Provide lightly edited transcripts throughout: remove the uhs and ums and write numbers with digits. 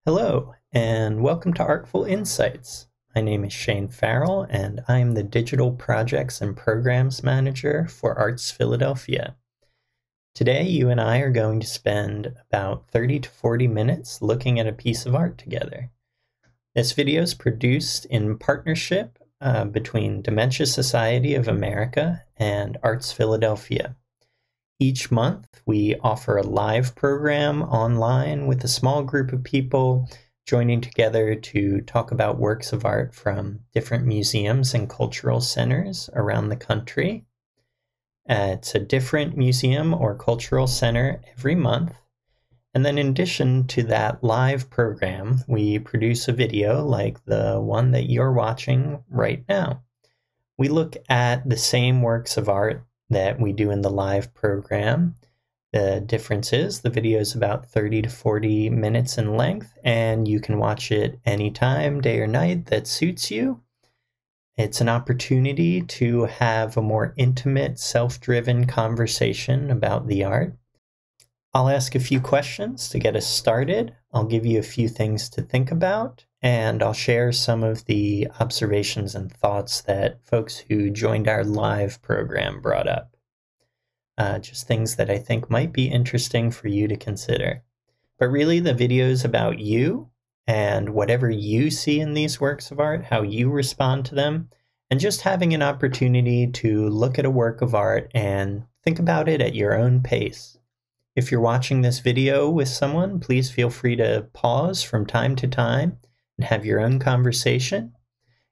Hello, and welcome to ARTFul Insights. My name is Shane Farrell, and I am the Digital Projects and Programs Manager for ARTZ Philadelphia. Today, you and I are going to spend about 30 to 40 minutes looking at a piece of art together. This video is produced in partnership between Dementia Society of America and ARTZ Philadelphia. Each month, we offer a live program online with a small group of people joining together to talk about works of art from different museums and cultural centers around the country. It's a different museum or cultural center every month. And then in addition to that live program, we produce a video like the one that you're watching right now. We look at the same works of art that we do in the live program. The difference is the video is about 30 to 40 minutes in length, and you can watch it anytime, day or night, that suits you. It's an opportunity to have a more intimate, self-driven conversation about the art. I'll ask a few questions to get us started. I'll give you a few things to think about, and I'll share some of the observations and thoughts that folks who joined our live program brought up. Just things that I think might be interesting for you to consider. But really, the video is about you and whatever you see in these works of art, how you respond to them, and just having an opportunity to look at a work of art and think about it at your own pace. If you're watching this video with someone, please feel free to pause from time to time and have your own conversation.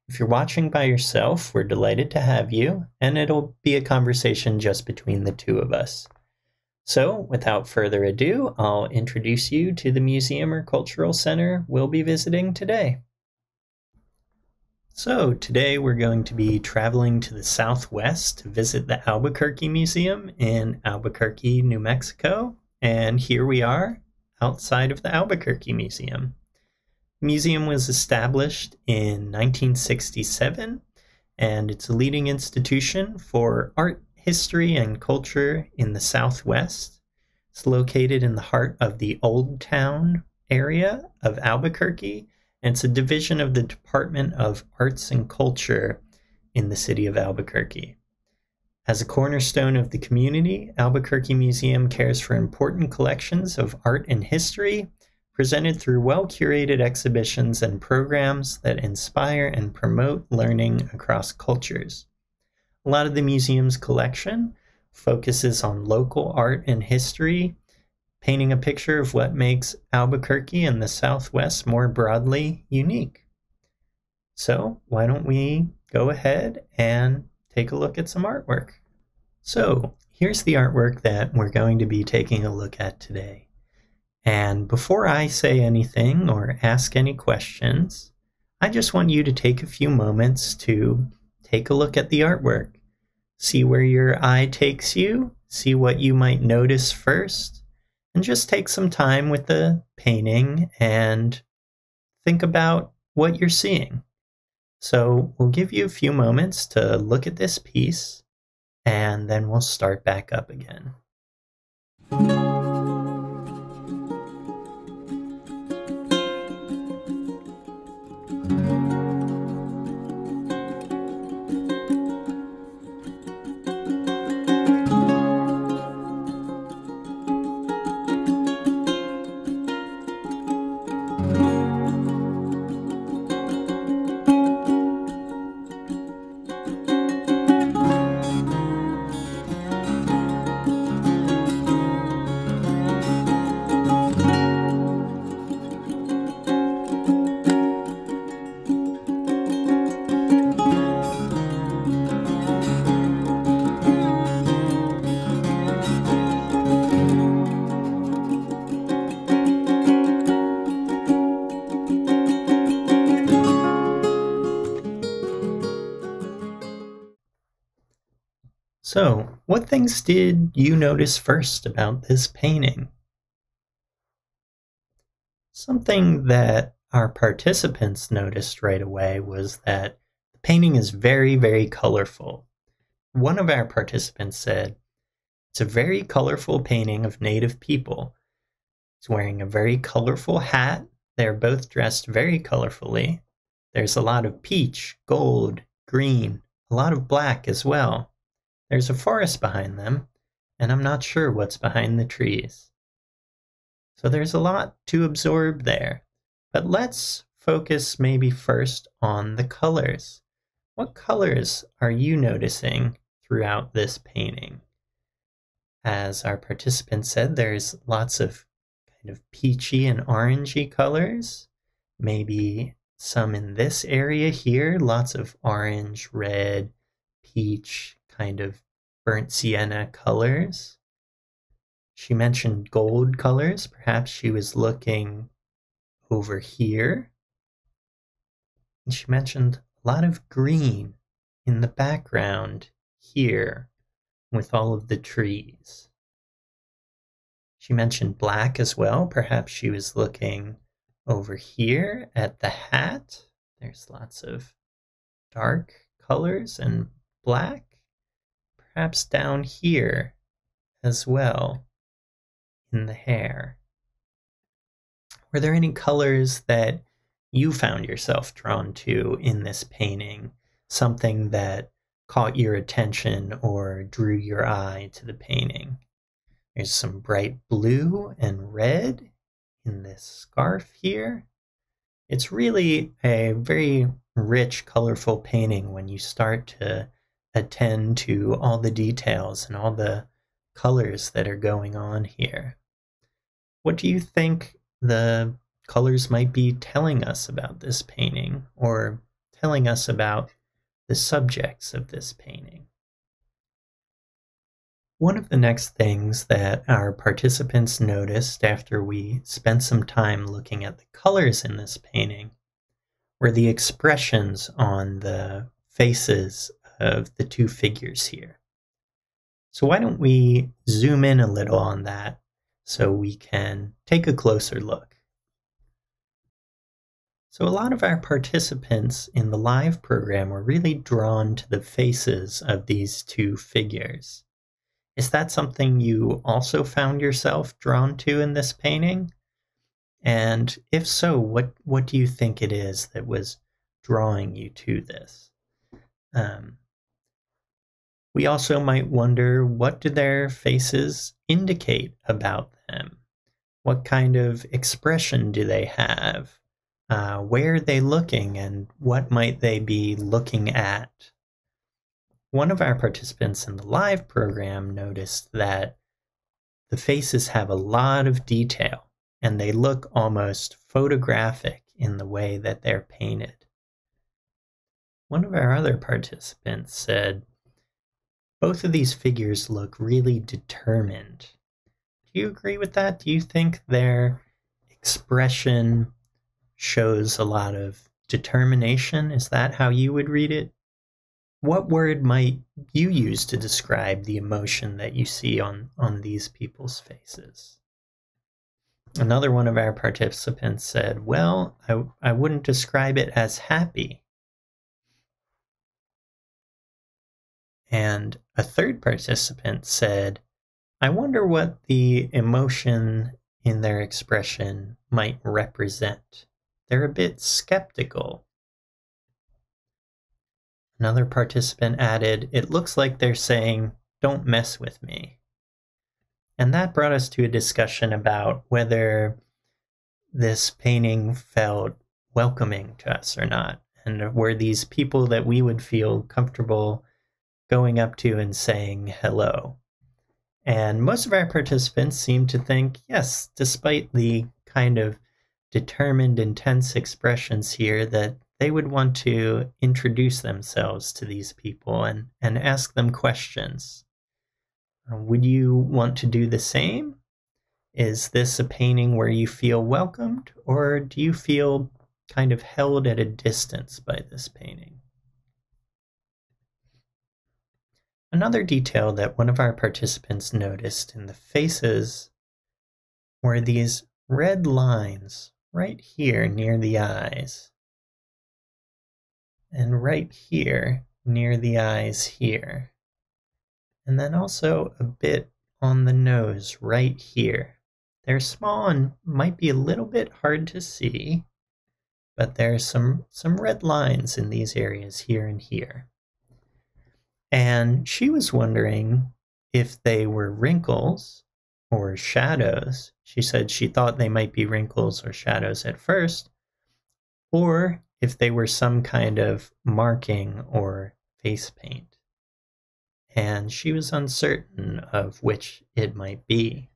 If you're watching by yourself, we're delighted to have you, and it'll be a conversation just between the two of us. So, without further ado, I'll introduce you to the museum or cultural center we'll be visiting today. So, today we're going to be traveling to the southwest to visit the Albuquerque Museum in Albuquerque, New Mexico, and here we are outside of the Albuquerque Museum. The museum was established in 1967, and it's a leading institution for art, history, and culture in the Southwest. It's located in the heart of the Old Town area of Albuquerque, and it's a division of the Department of Arts and Culture in the city of Albuquerque. As a cornerstone of the community, Albuquerque Museum cares for important collections of art and history, presented through well-curated exhibitions and programs that inspire and promote learning across cultures. A lot of the museum's collection focuses on local art and history, painting a picture of what makes Albuquerque and the Southwest more broadly unique. So why don't we go ahead and take a look at some artwork. So here's the artwork that we're going to be taking a look at today. And before I say anything or ask any questions, I just want you to take a few moments to take a look at the artwork. See where your eye takes you, see what you might notice first, and just take some time with the painting and think about what you're seeing. So we'll give you a few moments to look at this piece, and then we'll start back up again. So, what things did you notice first about this painting? Something that our participants noticed right away was that the painting is very, very colorful. One of our participants said, "It's a very colorful painting of native people. He's wearing a very colorful hat They're both dressed very colorfully. There's a lot of peach, gold, green, a lot of black as well. There's a forest behind them, and I'm not sure what's behind the trees. So there's a lot to absorb there. But let's focus maybe first on the colors. What colors are you noticing throughout this painting? As our participant said, there's lots of kind of peachy and orangey colors. Maybe some in this area here, lots of orange, red, peach, kind of burnt sienna colors. She mentioned gold colors. Perhaps she was looking over here. And she mentioned a lot of green in the background here with all of the trees. She mentioned black as well. Perhaps she was looking over here at the hat. There's lots of dark colors and black. Perhaps down here as well in the hair. Were there any colors that you found yourself drawn to in this painting? Something that caught your attention or drew your eye to the painting? There's some bright blue and red in this scarf here. It's really a very rich, colorful painting when you start to attend to all the details and all the colors that are going on here. What do you think the colors might be telling us about this painting, or telling us about the subjects of this painting? One of the next things that our participants noticed after we spent some time looking at the colors in this painting were the expressions on the faces of the two figures here. So why don't we zoom in a little on that so we can take a closer look. So a lot of our participants in the live program were really drawn to the faces of these two figures. Is that something you also found yourself drawn to in this painting? And if so, what do you think it is that was drawing you to this? We also might wonder, what do their faces indicate about them? What kind of expression do they have? Where are they looking, and what might they be looking at? One of our participants in the live program noticed that the faces have a lot of detail, and they look almost photographic in the way that they're painted. One of our other participants said, both of these figures look really determined. Do you agree with that? Do you think their expression shows a lot of determination? Is that how you would read it? What word might you use to describe the emotion that you see on these people's faces? Another one of our participants said, well, I wouldn't describe it as happy. And a third participant said, I wonder what the emotion in their expression might represent. They're a bit skeptical. Another participant added, it looks like they're saying, don't mess with me. And that brought us to a discussion about whether this painting felt welcoming to us or not. And were these people that we would feel comfortable going up to and saying hello? And most of our participants seemed to think, yes, despite the kind of determined, intense expressions here, that they would want to introduce themselves to these people and ask them questions. Would you want to do the same? Is this a painting where you feel welcomed, or do you feel kind of held at a distance by this painting? Another detail that one of our participants noticed in the faces were these red lines right here near the eyes, and right here near the eyes here, and then also a bit on the nose right here. They're small and might be a little bit hard to see, but there's some red lines in these areas here and here. And she was wondering if they were wrinkles or shadows. She said she thought they might be wrinkles or shadows at first, or if they were some kind of marking or face paint. And she was uncertain of which it might be.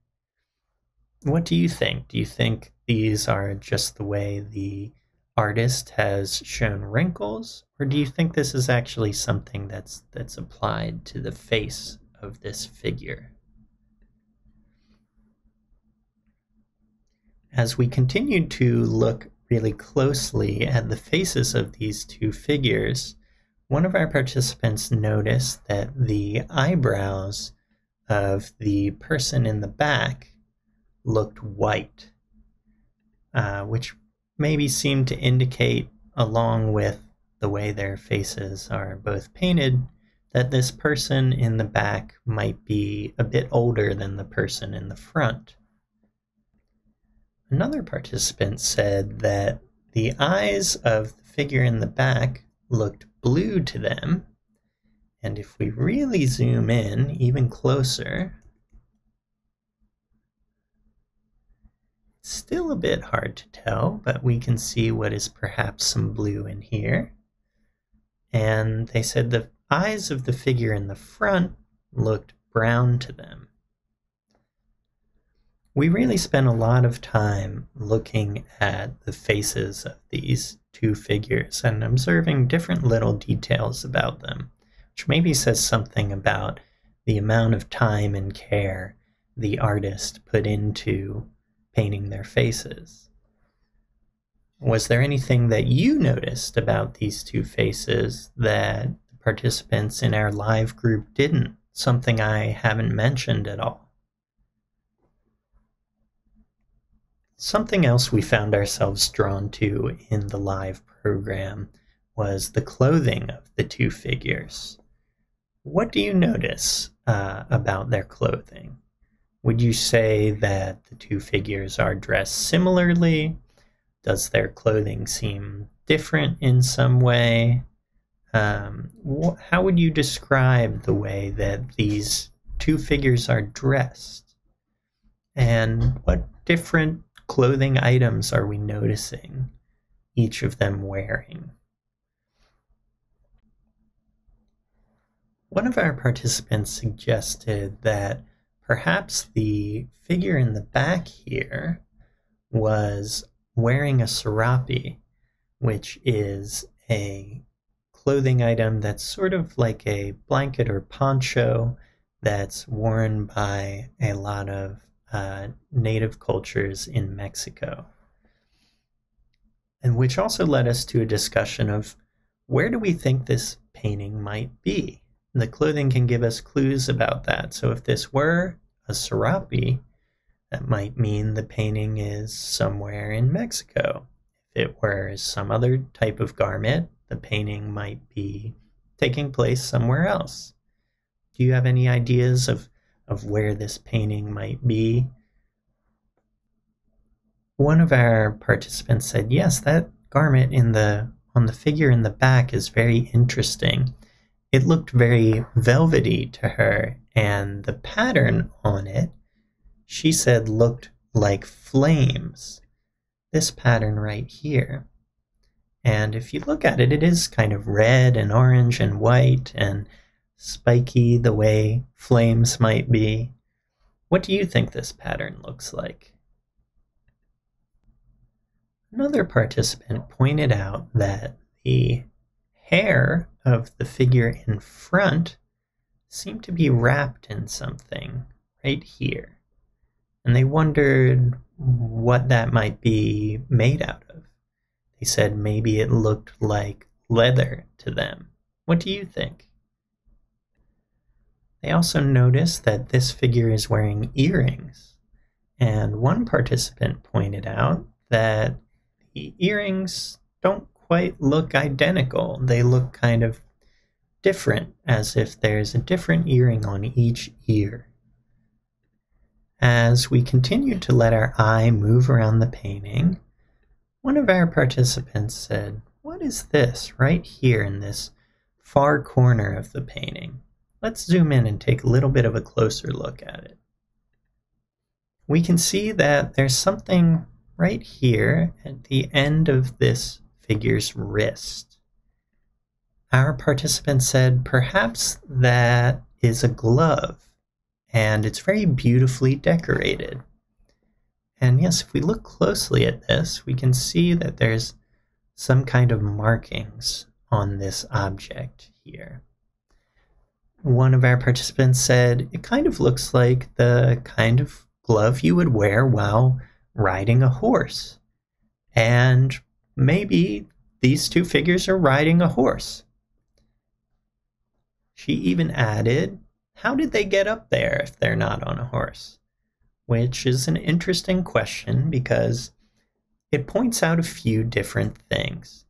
What do you think? Do you think these are just the way the artist has shown wrinkles, or do you think this is actually something that's applied to the face of this figure? As we continued to look really closely at the faces of these two figures, one of our participants noticed that the eyebrows of the person in the back looked white, which maybe seemed to indicate, along with the way their faces are both painted, that this person in the back might be a bit older than the person in the front. Another participant said that the eyes of the figure in the back looked blue to them, and if we really zoom in even closer, it's still a bit hard to tell, but we can see what is perhaps some blue in here. And they said the eyes of the figure in the front looked brown to them. We really spent a lot of time looking at the faces of these two figures and observing different little details about them, which maybe says something about the amount of time and care the artist put into painting their faces. Was there anything that you noticed about these two faces that the participants in our live group didn't? Something I haven't mentioned at all? Something else we found ourselves drawn to in the live program was the clothing of the two figures. What do you notice about their clothing? Would you say that the two figures are dressed similarly? Does their clothing seem different in some way? How would you describe the way that these two figures are dressed? And what different clothing items are we noticing each of them wearing? One of our participants suggested that perhaps the figure in the back here was wearing a serape, which is a clothing item that's sort of like a blanket or poncho that's worn by a lot of native cultures in Mexico. And which also led us to a discussion of where do we think this painting might be? The clothing can give us clues about that. So if this were a serape, that might mean the painting is somewhere in Mexico. If it were some other type of garment, the painting might be taking place somewhere else. Do you have any ideas of where this painting might be? One of our participants said, yes, that garment on the figure in the back is very interesting. It looked very velvety to her, and the pattern on it, she said, looked like flames. This pattern right here. And if you look at it, it is kind of red and orange and white and spiky the way flames might be. What do you think this pattern looks like? Another participant pointed out that the hair of the figure in front seemed to be wrapped in something right here. And they wondered what that might be made out of. They said maybe it looked like leather to them. What do you think? They also noticed that this figure is wearing earrings. And one participant pointed out that the earrings don't quite look identical. They look kind of different, as if there's a different earring on each ear. As we continued to let our eye move around the painting, one of our participants said, "What is this right here in this far corner of the painting? Let's zoom in and take a little bit of a closer look at it." We can see that there's something right here at the end of this figure's wrist. Our participant said perhaps that is a glove, and it's very beautifully decorated. And yes, if we look closely at this, we can see that there's some kind of markings on this object here. One of our participants said it kind of looks like the kind of glove you would wear while riding a horse. And maybe these two figures are riding a horse. She even added, how did they get up there if they're not on a horse? Which is an interesting question because it points out a few different things.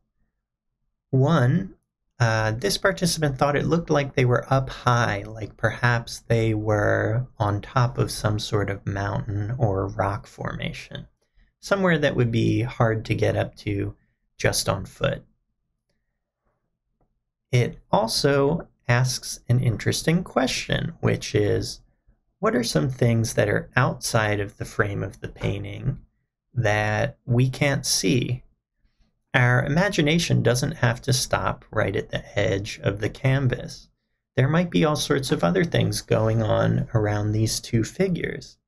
One, this participant thought it looked like they were up high, like perhaps they were on top of some sort of mountain or rock formation, somewhere that would be hard to get up to just on foot. It also asks an interesting question, which is, what are some things that are outside of the frame of the painting that we can't see? Our imagination doesn't have to stop right at the edge of the canvas. There might be all sorts of other things going on around these two figures.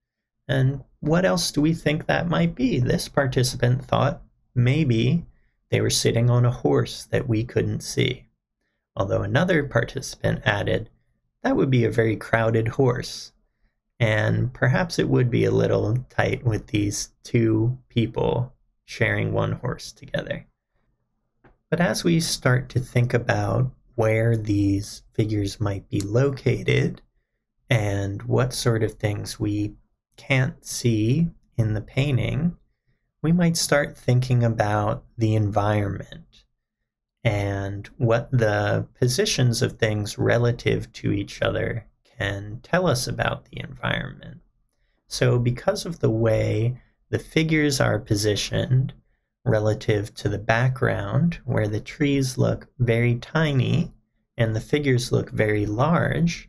And what else do we think that might be? This participant thought maybe they were sitting on a horse that we couldn't see. Although another participant added, that would be a very crowded horse. And perhaps it would be a little tight with these two people sharing one horse together. But as we start to think about where these figures might be located and what sort of things we can't see in the painting, we might start thinking about the environment and what the positions of things relative to each other can tell us about the environment. So because of the way the figures are positioned relative to the background, where the trees look very tiny and the figures look very large,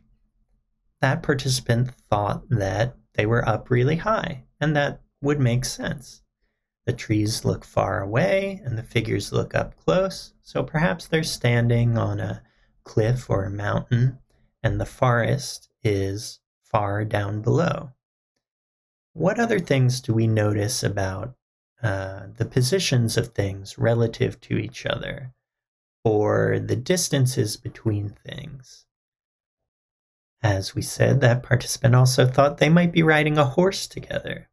that participant thought that they were up really high, and that would make sense. The trees look far away and the figures look up close, so perhaps they're standing on a cliff or a mountain, and the forest is far down below. What other things do we notice about the positions of things relative to each other, or the distances between things? As we said, that participant also thought they might be riding a horse together.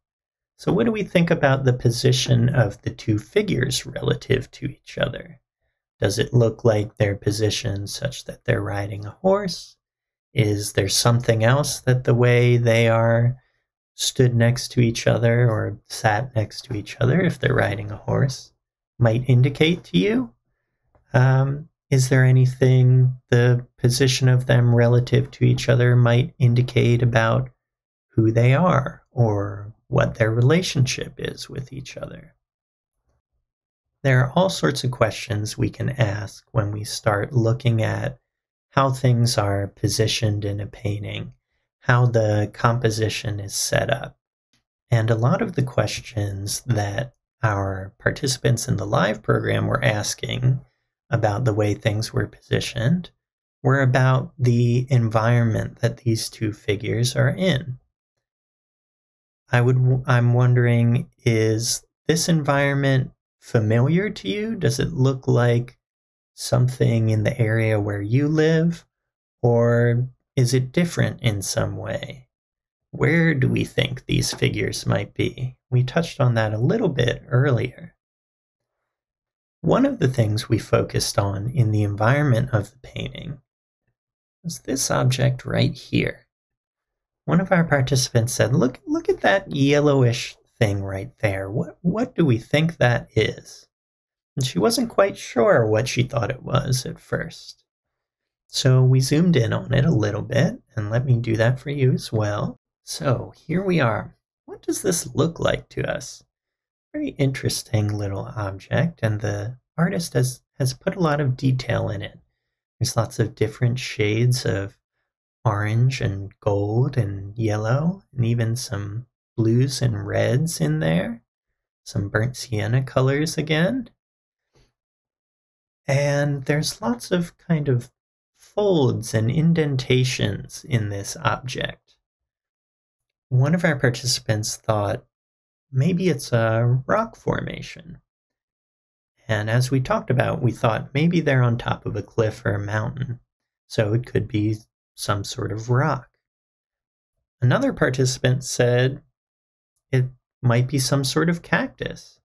So what do we think about the position of the two figures relative to each other? Does it look like they're positioned such that they're riding a horse? Is there something else that the way they are stood next to each other or sat next to each other, if they're riding a horse, might indicate to you? Is there anything the position of them relative to each other might indicate about who they are or what their relationship is with each other? There are all sorts of questions we can ask when we start looking at how things are positioned in a painting, how the composition is set up. And a lot of the questions that our participants in the live program were asking about the way things were positioned were about the environment that these two figures are in. I'm wondering, is this environment familiar to you? Does it look like something in the area where you live, or is it different in some way? Where do we think these figures might be? We touched on that a little bit earlier. One of the things we focused on in the environment of the painting was this object right here. One of our participants said, look at that yellowish thing right there. What do we think that is? And she wasn't quite sure what she thought it was at first. So we zoomed in on it a little bit, and let me do that for you as well. So here we are. What does this look like to us? Very interesting little object, and the artist has put a lot of detail in it. There's lots of different shades of orange and gold and yellow, and even some blues and reds in there. Some burnt sienna colors again. And there's lots of kind of folds and indentations in this object. One of our participants thought maybe it's a rock formation. And as we talked about, we thought maybe they're on top of a cliff or a mountain, so it could be some sort of rock. Another participant said it might be some sort of cactus.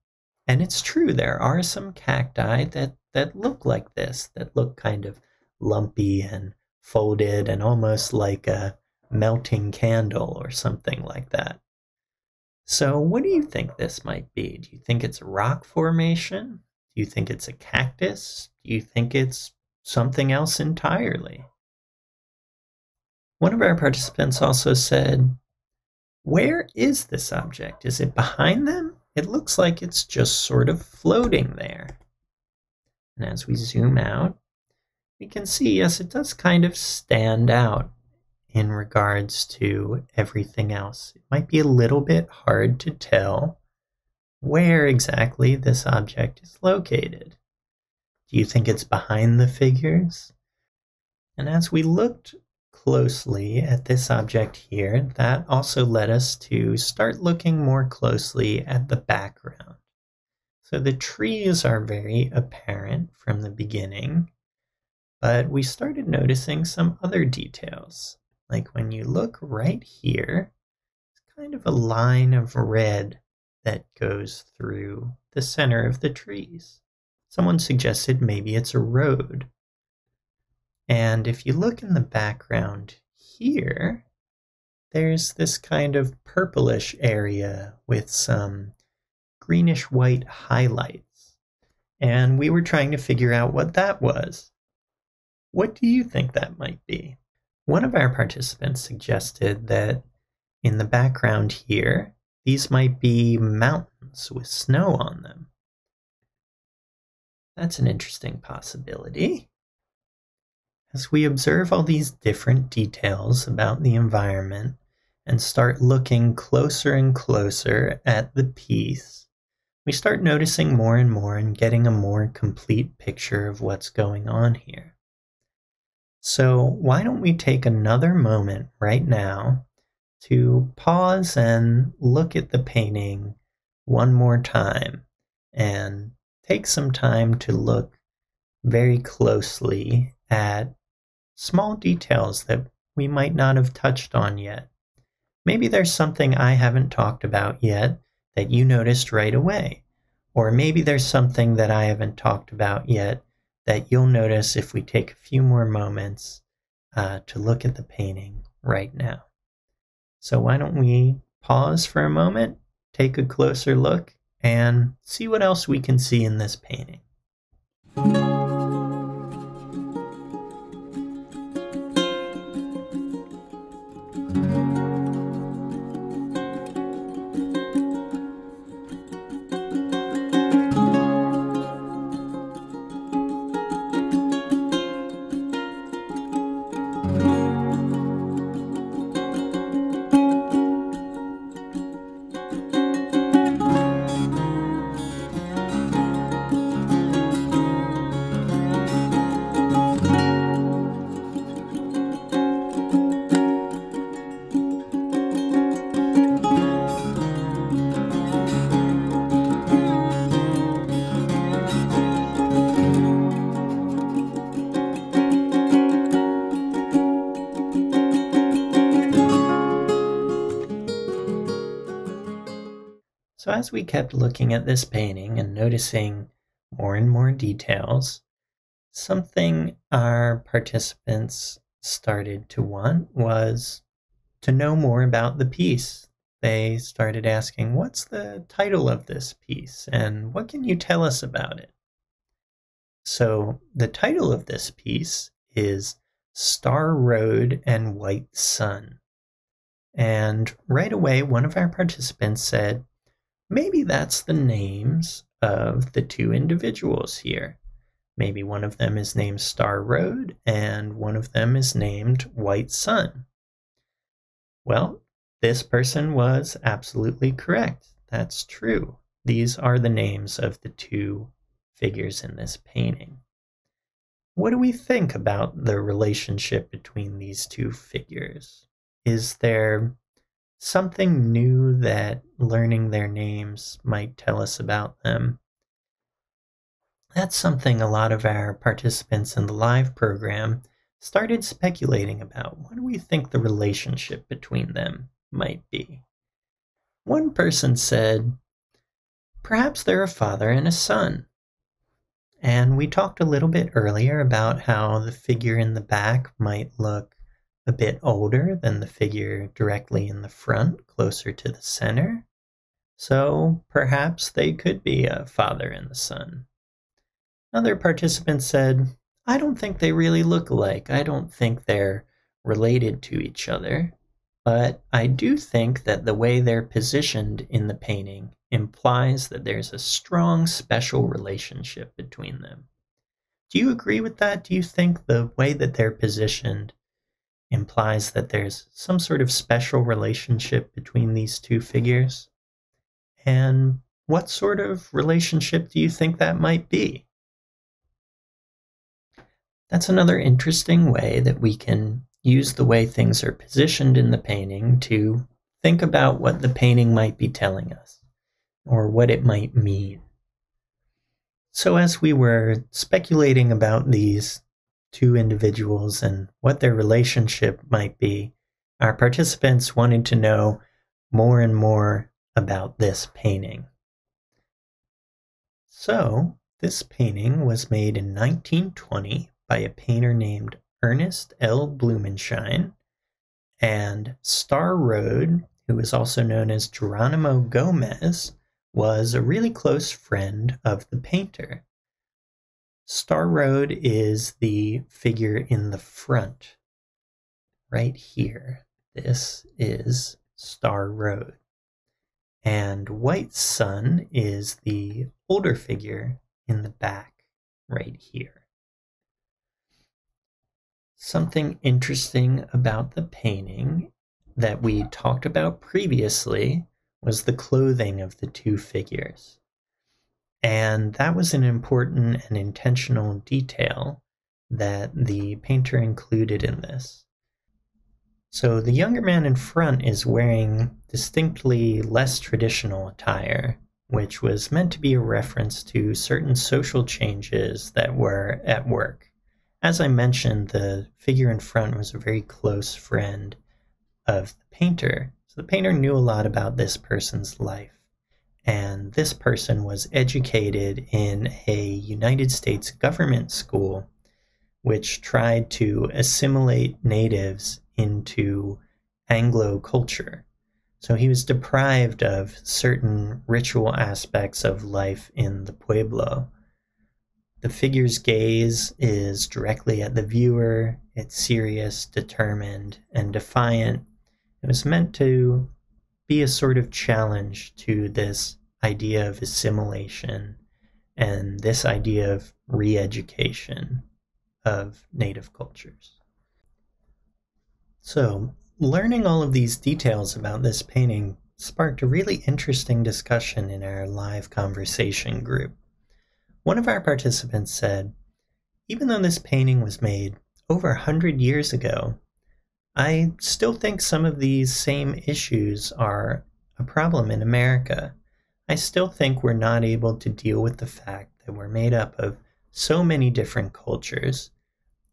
And it's true, there are some cacti that look like this, that look kind of lumpy and folded and almost like a melting candle or something like that. So what do you think this might be? Do you think it's a rock formation? Do you think it's a cactus? Do you think it's something else entirely? One of our participants also said, where is this object? Is it behind them? It looks like it's just sort of floating there. And as we zoom out, we can see, yes, it does kind of stand out in regards to everything else. It might be a little bit hard to tell where exactly this object is located. Do you think it's behind the figures? And as we looked closely at this object here, that also led us to start looking more closely at the background. So the trees are very apparent from the beginning, but we started noticing some other details. Like when you look right here, it's kind of a line of red that goes through the center of the trees. Someone suggested maybe it's a road. And if you look in the background here, there's this kind of purplish area with some greenish-white highlights. And we were trying to figure out what that was. What do you think that might be? One of our participants suggested that in the background here, these might be mountains with snow on them. That's an interesting possibility. As we observe all these different details about the environment and start looking closer and closer at the piece, we start noticing more and more and getting a more complete picture of what's going on here. So why don't we take another moment right now to pause and look at the painting one more time and take some time to look very closely at small details that we might not have touched on yet. Maybe there's something I haven't talked about yet that you noticed right away. Or maybe there's something that I haven't talked about yet that you'll notice if we take a few more moments to look at the painting right now. So why don't we pause for a moment, take a closer look, and see what else we can see in this painting. So as we kept looking at this painting and noticing more and more details, something our participants started to want was to know more about the piece. They started asking, what's the title of this piece and what can you tell us about it? So the title of this piece is Star Road and White Sun. And right away, one of our participants said, maybe that's the names of the two individuals here. Maybe one of them is named Star Road and one of them is named White Sun. Well, this person was absolutely correct. That's true. These are the names of the two figures in this painting. What do we think about the relationship between these two figures? Is there something new that learning their names might tell us about them? That's something a lot of our participants in the live program started speculating about. What do we think the relationship between them might be? One person said, perhaps they're a father and a son. And we talked a little bit earlier about how the figure in the back might look a bit older than the figure directly in the front, closer to the center. So perhaps they could be a father and a son. Another participant said, I don't think they really look alike. I don't think they're related to each other. But I do think that the way they're positioned in the painting implies that there's a strong special relationship between them. Do you agree with that? Do you think the way that they're positioned implies that there's some sort of special relationship between these two figures? And what sort of relationship do you think that might be? That's another interesting way that we can use the way things are positioned in the painting to think about what the painting might be telling us, or what it might mean. So as we were speculating about these two individuals and what their relationship might be, our participants wanted to know more and more about this painting. So this painting was made in 1920 by a painter named Ernest L. Blumenschein, and Star Road, who is also known as Geronimo Gomez, was a really close friend of the painter. Star Road is the figure in the front, right here. This is Star Road. And White Sun is the older figure in the back, right here. Something interesting about the painting that we talked about previously was the clothing of the two figures. And that was an important and intentional detail that the painter included in this. So the younger man in front is wearing distinctly less traditional attire, which was meant to be a reference to certain social changes that were at work. As I mentioned, the figure in front was a very close friend of the painter. So the painter knew a lot about this person's life. And this person was educated in a United States government school, which tried to assimilate natives into Anglo culture. So he was deprived of certain ritual aspects of life in the pueblo. The figure's gaze is directly at the viewer. It's serious, determined, and defiant. It was meant to be a sort of challenge to this idea of assimilation and this idea of re-education of native cultures. So, learning all of these details about this painting sparked a really interesting discussion in our live conversation group. One of our participants said, even though this painting was made over 100 years ago, I still think some of these same issues are a problem in America. I still think we're not able to deal with the fact that we're made up of so many different cultures,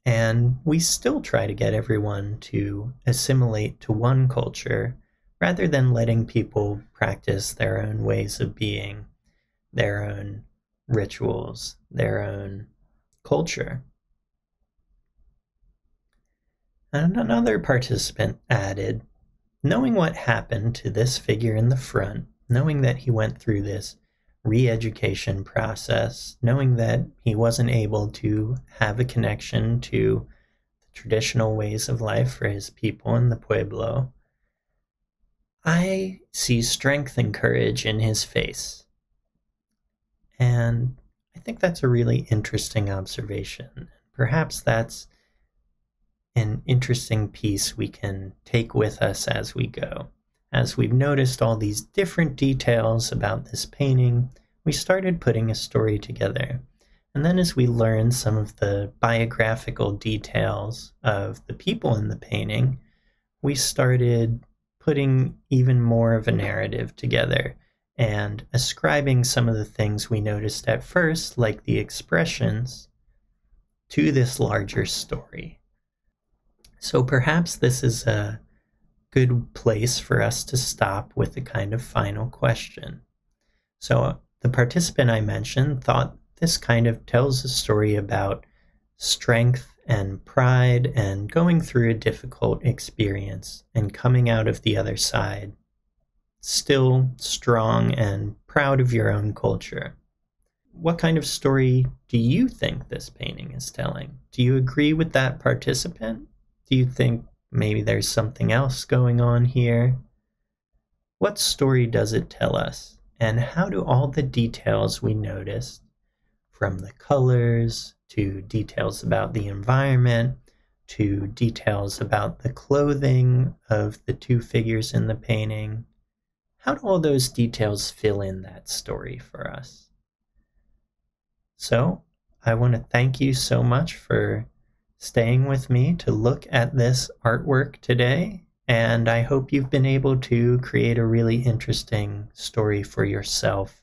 and we still try to get everyone to assimilate to one culture rather than letting people practice their own ways of being, their own rituals, their own culture. And another participant added, knowing what happened to this figure in the front, knowing that he went through this re-education process, knowing that he wasn't able to have a connection to the traditional ways of life for his people in the pueblo, I see strength and courage in his face. And I think that's a really interesting observation. Perhaps that's an interesting piece we can take with us as we go. As we've noticed all these different details about this painting, we started putting a story together. And then as we learned some of the biographical details of the people in the painting, we started putting even more of a narrative together and ascribing some of the things we noticed at first, like the expressions, to this larger story. So perhaps this is a good place for us to stop with a kind of final question. So the participant I mentioned thought this kind of tells a story about strength and pride and going through a difficult experience and coming out of the other side still strong and proud of your own culture. What kind of story do you think this painting is telling? Do you agree with that participant? Do you think maybe there's something else going on here? What story does it tell us? And how do all the details we noticed, from the colors to details about the environment to details about the clothing of the two figures in the painting, how do all those details fill in that story for us? So I want to thank you so much for staying with me to look at this artwork today, and I hope you've been able to create a really interesting story for yourself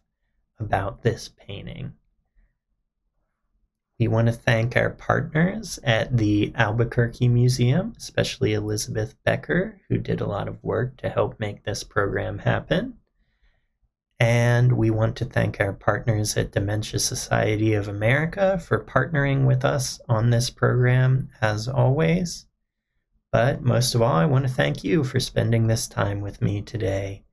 about this painting. We want to thank our partners at the Albuquerque Museum, especially Elizabeth Becker, who did a lot of work to help make this program happen. And we want to thank our partners at Dementia Society of America for partnering with us on this program, as always. But most of all, I want to thank you for spending this time with me today.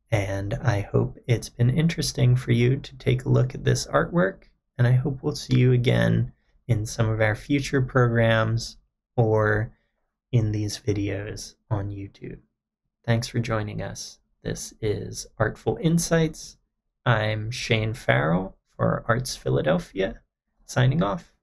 And I hope it's been interesting for you to take a look at this artwork. And I hope we'll see you again in some of our future programs or in these videos on YouTube. Thanks for joining us. This is ARTFul Insights. I'm Shane Farrell for ARTZ Philadelphia, signing off.